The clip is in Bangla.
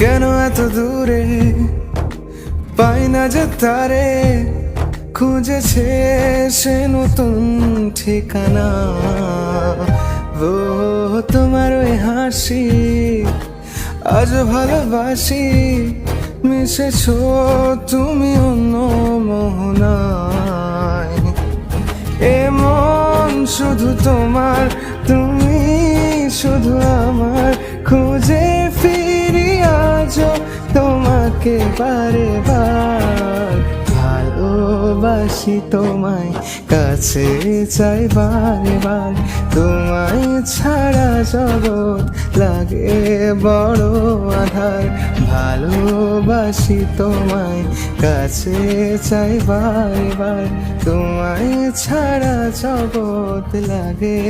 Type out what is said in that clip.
কেন এত দূরে পাই না যে তারে, খুঁজেছে সে নতুন ঠিকানা। ও তোমার ওই হাসি আজ ভালোবাসি, মিশেছো তুমি অন্য মোহনায়। এমন শুধু তোমার, তুমি শুধু আমার, খুঁজে ফিরি আজও তোমাকে বারে বার। ভালোবাসি তোমায়, কাছে চাই বারে বার, তোমায় ছাড়া জগৎ লাগে বড় আধার। ভালোবাসি তোমায়, কাছে চাই বারে বার, তোমায় ছাড়া জগৎ লাগে